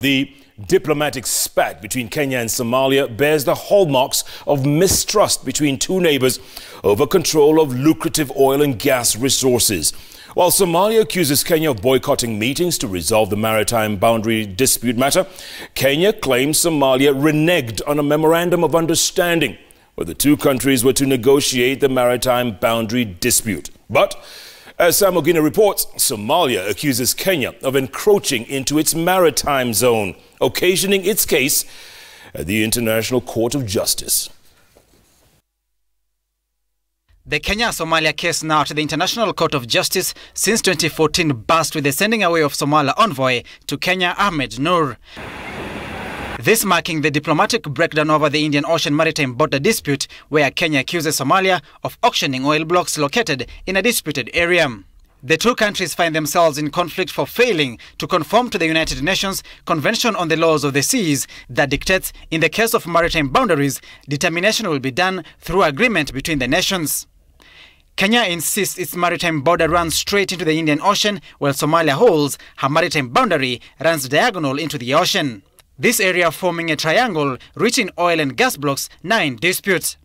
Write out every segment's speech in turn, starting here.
The diplomatic spat between Kenya and Somalia bears the hallmarks of mistrust between two neighbours over control of lucrative oil and gas resources. While Somalia accuses Kenya of boycotting meetings to resolve the maritime boundary dispute matter, Kenya claims Somalia reneged on a memorandum of understanding where the two countries were to negotiate the maritime boundary dispute. But as Sam Ogina reports, Somalia accuses Kenya of encroaching into its maritime zone, occasioning its case at the International Court of Justice. The Kenya-Somalia case now to the International Court of Justice since 2014 burst with the sending away of Somalia envoy to Kenya, Ahmed Noor. This marking the diplomatic breakdown over the Indian Ocean maritime border dispute, where Kenya accuses Somalia of auctioning oil blocks located in a disputed area. The two countries find themselves in conflict for failing to conform to the United Nations Convention on the Laws of the Seas that dictates, in the case of maritime boundaries, determination will be done through agreement between the nations. Kenya insists its maritime border runs straight into the Indian Ocean, while Somalia holds her maritime boundary runs diagonal into the ocean. This area forming a triangle rich in oil and gas blocks now in dispute.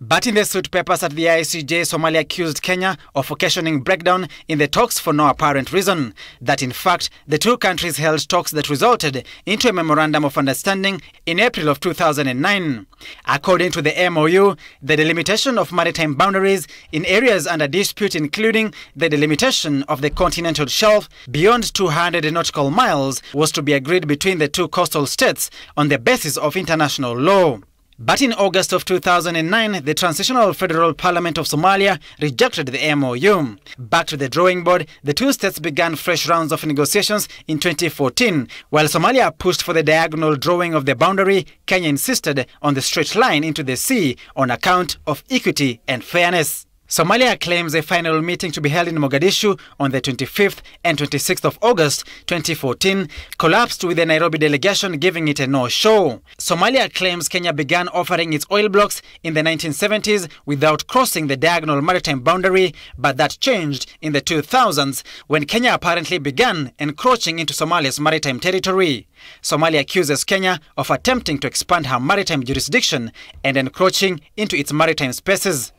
But in the suit papers at the ICJ, Somalia accused Kenya of occasioning breakdown in the talks for no apparent reason. That in fact, the two countries held talks that resulted into a memorandum of understanding in April of 2009. According to the MOU, the delimitation of maritime boundaries in areas under dispute, including the delimitation of the continental shelf beyond 200 nautical miles, was to be agreed between the two coastal states on the basis of international law. But in August of 2009, the Transitional Federal Parliament of Somalia rejected the MOU. Back to the drawing board, the two states began fresh rounds of negotiations in 2014. While Somalia pushed for the diagonal drawing of the boundary, Kenya insisted on the straight line into the sea on account of equity and fairness. Somalia claims a final meeting to be held in Mogadishu on the 25th and 26th of August 2014 collapsed with the Nairobi delegation giving it a no-show. Somalia claims Kenya began offering its oil blocks in the 1970s without crossing the diagonal maritime boundary, but that changed in the 2000s when Kenya apparently began encroaching into Somalia's maritime territory. Somalia accuses Kenya of attempting to expand her maritime jurisdiction and encroaching into its maritime spaces.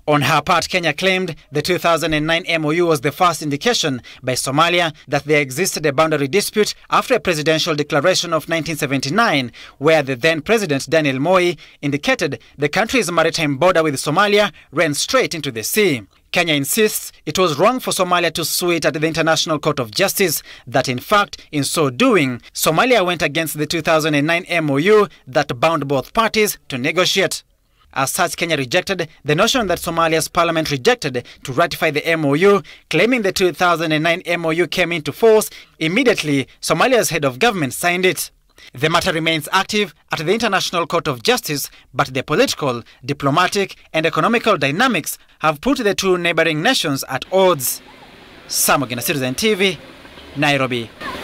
On her part, Kenya claimed the 2009 MOU was the first indication by Somalia that there existed a boundary dispute after a presidential declaration of 1979, where the then President Daniel Moi indicated the country's maritime border with Somalia ran straight into the sea. Kenya insists it was wrong for Somalia to sue it at the International Court of Justice, that in fact, in so doing, Somalia went against the 2009 MOU that bound both parties to negotiate. As such, Kenya rejected the notion that Somalia's parliament rejected to ratify the MOU, claiming the 2009 MOU came into force immediately Somalia's head of government signed it. The matter remains active at the International Court of Justice, but the political, diplomatic and economical dynamics have put the two neighboring nations at odds. Sam Ogina, Citizen TV, Nairobi.